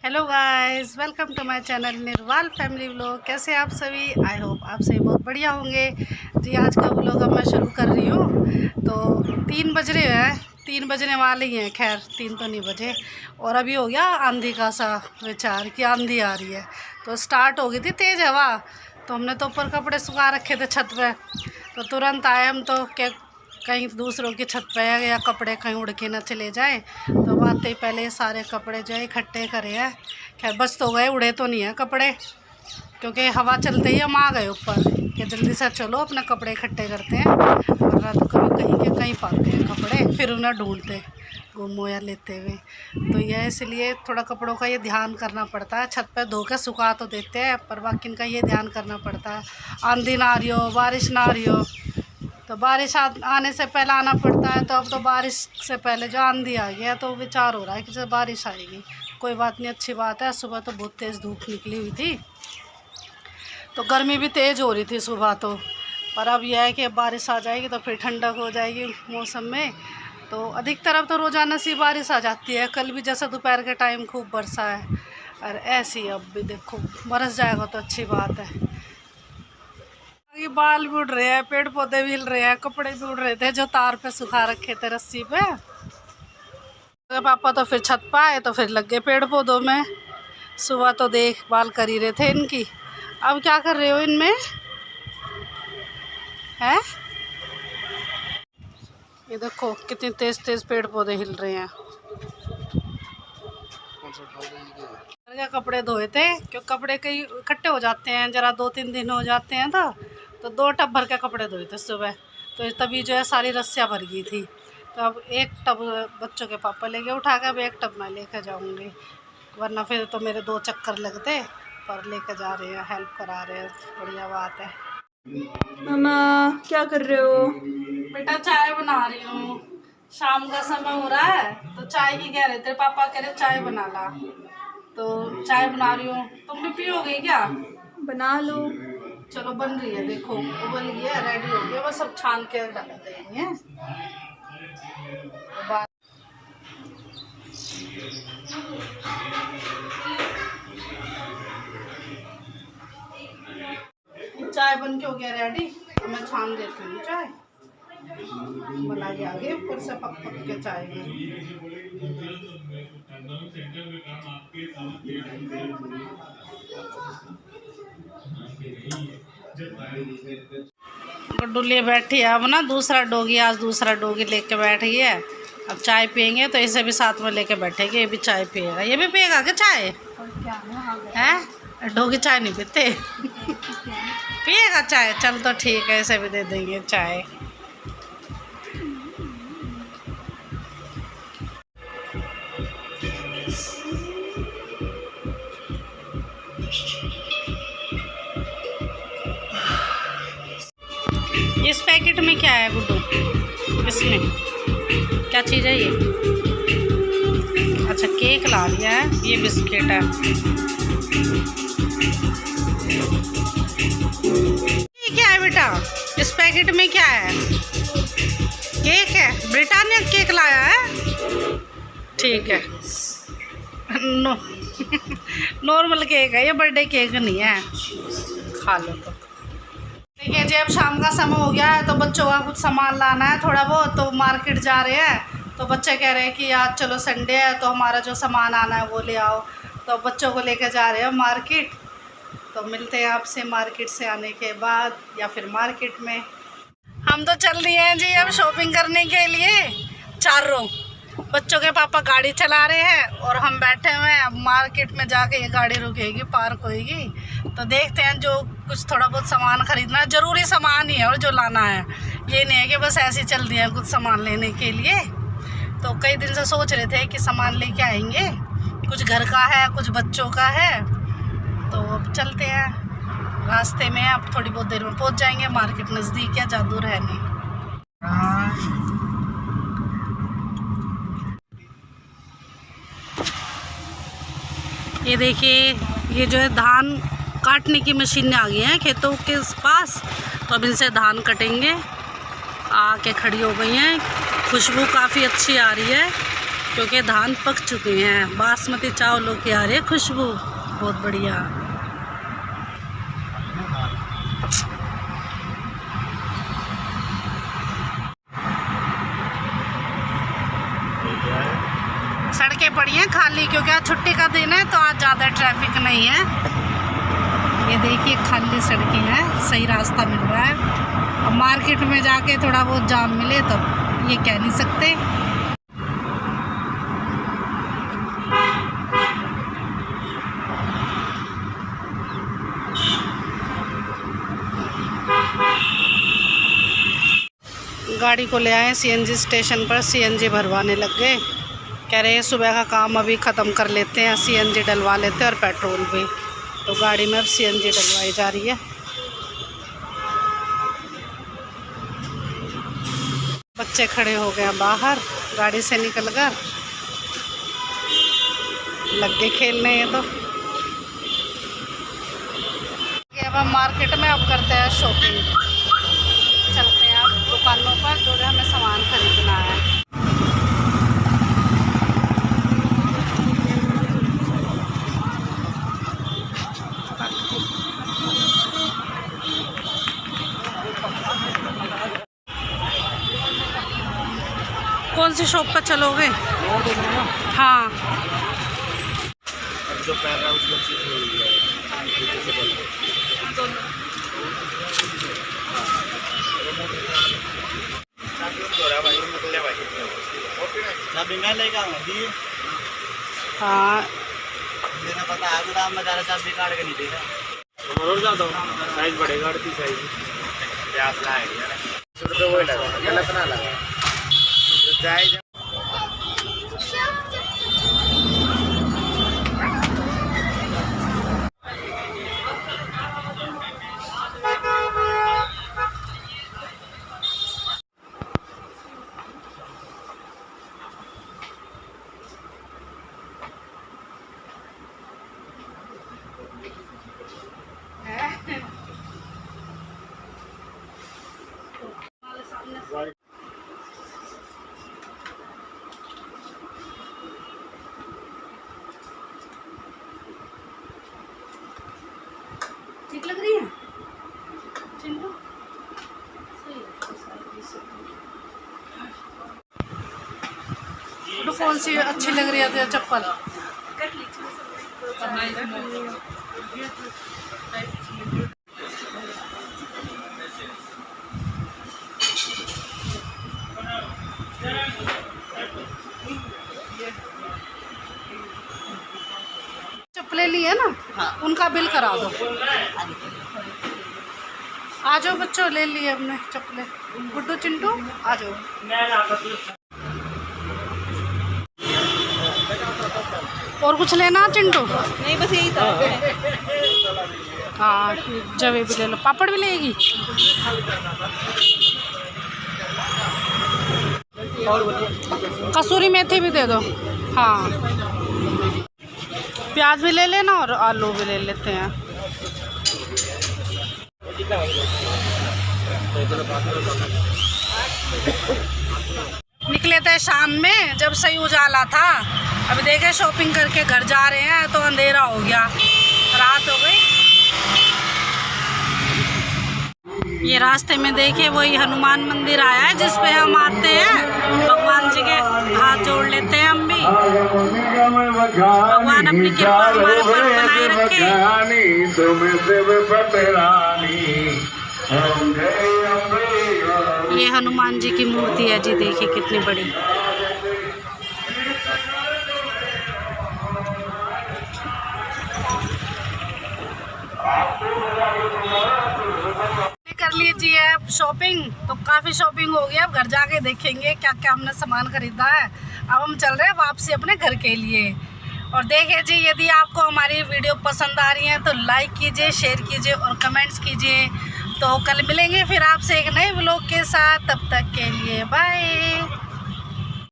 Hello guys, welcome to my channel Nirwal family vlog. कैसे हैं आप सभी? आई होप आप सभी बहुत बढ़िया होंगे। जी, आज का व्लॉग अब मैं शुरू कर रही हूँ। तो 3 बज रहे हैं, 3 बजने वाले ही हैं। खैर 3 तो नहीं बजे। और अभी हो गया आंधी का सा विचार कि आंधी आ रही है, तो स्टार्ट हो गई थी तेज़ हवा। तो हमने तो ऊपर कपड़े सुखा रखे थे छत पे, तो तुरंत आए हम तो क्या कहीं दूसरों की छत पे या कपड़े कहीं उड़ के ना चले जाए। तो आते ही पहले सारे कपड़े जो है इकट्ठे करे हैं। खैर बच तो गए, उड़े तो नहीं हैं कपड़े, क्योंकि हवा चलते ही हम आ गए ऊपर कि जल्दी से चलो अपने कपड़े इकट्ठे करते हैं, वरना तो कभी कहीं के कहीं पाते हैं कपड़े, फिर उन्हें ढूंढते गुम हो या लेते हुए। तो यह इसलिए थोड़ा कपड़ों का ये ध्यान करना पड़ता है। छत पर धो के सुखा तो देते हैं, पर बाकी इनका ये ध्यान करना पड़ता है आंधी ना आ रही हो, बारिश ना आ रही हो। तो बारिश आने से पहले आना पड़ता है। तो अब तो बारिश से पहले जो आंधी आ गया, तो विचार हो रहा है कि जब बारिश आएगी। कोई बात नहीं, अच्छी बात है। सुबह तो बहुत तेज़ धूप निकली हुई थी, तो गर्मी भी तेज़ हो रही थी सुबह तो। पर अब यह है कि बारिश आ जाएगी तो फिर ठंडक हो जाएगी मौसम में। तो अधिकतर अब तो रोज़ाना सी बारिश आ जाती है। कल भी जैसा दोपहर के टाइम खूब बरसा है, और ऐसी अब भी देखो बरस जाएगा तो अच्छी बात है। ये बाल भी उड़ रहे हैं, पेड़ पौधे भी हिल रहे हैं, कपड़े भी उड़ रहे थे जो तार पे सुखा रखे थे रस्सी पे। तो पापा तो फिर छत पे आए तो फिर लग गए पेड़ पौधों में। सुबह तो देखभाल कर ही रहे थे इनकी। अब क्या कर रहे हो इनमें हैं? ये देखो कितनी तेज तेज पेड़ पौधे हिल रहे हैं। क्या कपड़े धोए थे, क्योंकि कपड़े कई इकट्ठे हो जाते हैं, जरा 2-3 दिन हो जाते हैं तो 2 टब भर के कपड़े धोए थे सुबह। तो तभी जो है सारी रस्सियाँ भर गई थी। तो अब एक टब बच्चों के पापा लेके उठा के, अब एक टब मैं लेकर जाऊंगी, वरना फिर तो मेरे 2 चक्कर लगते। पर लेकर जा रहे हैं, हेल्प करा रहे हैं, बढ़िया बात है। मामा क्या कर रहे हो? बेटा चाय बना रही हूँ, शाम का समय हो रहा है तो चाय की कह रहे थे पापा, कह रहे चाय बना ला, तो चाय बना रही हूँ। तुम भी पियोगे क्या? बना लो। चलो बन रही है, देखो उबल गई है, रेडी हो गया, बस सब छान के डाल देंगे। चाय बन के हो गया रेडी, मैं छान देती हूँ चाय। बनाइए आगे ऊपर से पक पक के चाय में। गुड्डू लिए बैठी है अब ना, दूसरा डोगी, आज दूसरा डोगी लेके बैठ गई है। अब चाय पियेंगे तो इसे भी साथ में लेके बैठेगी, ये भी चाय पिएगा। ये भी पिएगा क्या चाय? है डोगी चाय नहीं पीते पिएगा चाय, चल तो ठीक है, इसे भी दे देंगे चाय। इस पैकेट में क्या है गुड्डू? इसमें क्या चीज़ है ये? अच्छा केक ला लिया है, ये बिस्किट है। ये क्या है बेटा? इस पैकेट में क्या है? केक है, ब्रिटानिया केक लाया है। ठीक है नो नॉर्मल केक है ये, बर्थडे केक नहीं है, खा लो। तो देखिए जी, अब शाम का समय हो गया है, तो बच्चों का कुछ सामान लाना है थोड़ा बहुत, तो मार्केट जा रहे हैं। तो बच्चे कह रहे हैं कि आज चलो संडे है तो हमारा जो सामान आना है वो ले आओ। तो बच्चों को लेकर जा रहे हैं मार्केट। तो मिलते हैं आपसे मार्केट से आने के बाद, या फिर मार्केट में। हम तो चल दिए हैं जी अब शॉपिंग करने के लिए चारों। बच्चों के पापा गाड़ी चला रहे हैं और हम बैठे हुए हैं। अब मार्केट में जाके ये गाड़ी रुकेगी, पार्क होएगी, तो देखते हैं जो कुछ थोड़ा बहुत सामान खरीदना है, ज़रूरी सामान ही है और जो लाना है। ये नहीं है कि बस ऐसे ही चल दिए कुछ सामान लेने के लिए। तो कई दिन से सोच रहे थे कि सामान लेके आएंगे, कुछ घर का है कुछ बच्चों का है। तो अब चलते हैं, रास्ते में अब थोड़ी बहुत देर में पहुंच जाएंगे। मार्केट नज़दीक है, ज़्यादा दूर है नहीं। ये देखिए, ये जो है धान काटने की मशीनें आ गई हैं खेतों के पास। तो अब इनसे धान कटेंगे। आके खड़ी हो गई हैं, खुशबू काफ़ी अच्छी आ रही है। क्योंकि धान पक चुके हैं। बासमती चावलों की आ रही है खुशबू, बहुत बढ़िया। सड़कें पड़ी हैं खाली, क्योंकि आज छुट्टी का दिन है तो आज ज़्यादा ट्रैफिक नहीं है। ये देखिए खाली सड़कें हैं, सही रास्ता मिल रहा है। अब मार्केट में जाके थोड़ा बहुत जाम मिले तो ये कह नहीं सकते। गाड़ी को ले आए सीएनजी स्टेशन पर, सीएनजी भरवाने लग गए। कह रहे हैं सुबह का काम अभी ख़त्म कर लेते हैं, सीएनजी डलवा लेते हैं और पेट्रोल भी। तो गाड़ी में अब सीएनजी डलवाई जा रही है। बच्चे खड़े हो गए बाहर, गाड़ी से निकल कर लग गए खेलने। ये तो अब हम मार्केट में अब करते हैं शॉपिंग। चलते हैं अब दुकानों पर जो भी हमें सामान खरीदना है। कौन सी शॉप पर चलोगे? हाँ, जो पहन रहा है उसको हाँ पता है गोदाम में ज़्यादा चाबी काट के नहीं देगा। और ज़्यादा साइज बढ़ेगा, 38 साइज प्यास लाएगा तो वही लगा, गलत ना लगा जाए। ठीक लग रही है चिंटू? तो कौन सी अच्छी लग रही है चप्पल? चप्पलें ली है ना? हाँ। उनका बिल करा दो। आ जाओ बच्चों, ले लिए हमने चप्पलें। गुड्डू चिंटू आ जाओ। और कुछ लेना चिंटू? नहीं, बस यही था। हाँ, जलेबी ले लो, पापड़ भी लेगी। कसूरी मेथी भी दे दो। हाँ, प्याज भी ले लेना और आलू भी ले लेते हैं। निकले थे शाम में जब सही उजाला था। अभी देखे शॉपिंग करके घर जा रहे हैं तो अंधेरा हो गया, रात हो गई। ये रास्ते में देखे वही हनुमान मंदिर आया है जिस पे हम आते हैं, भगवान जी के हाथ जोड़ लेते हैं हम भी। भगवान अपनी कृपा हमारे पर बनाए रखे। ये हनुमान जी की मूर्ति है जी, देखिए कितनी बड़ी। कर लीजिए अब शॉपिंग, तो काफ़ी शॉपिंग हो गई। अब घर जाके देखेंगे क्या क्या हमने सामान खरीदा है। अब हम चल रहे हैं वापसी अपने घर के लिए। और देखिए जी, यदि आपको हमारी वीडियो पसंद आ रही है तो लाइक कीजिए, शेयर कीजिए और कमेंट्स कीजिए। तो कल मिलेंगे फिर आपसे एक नए व्लॉग के साथ, तब तक के लिए बाय।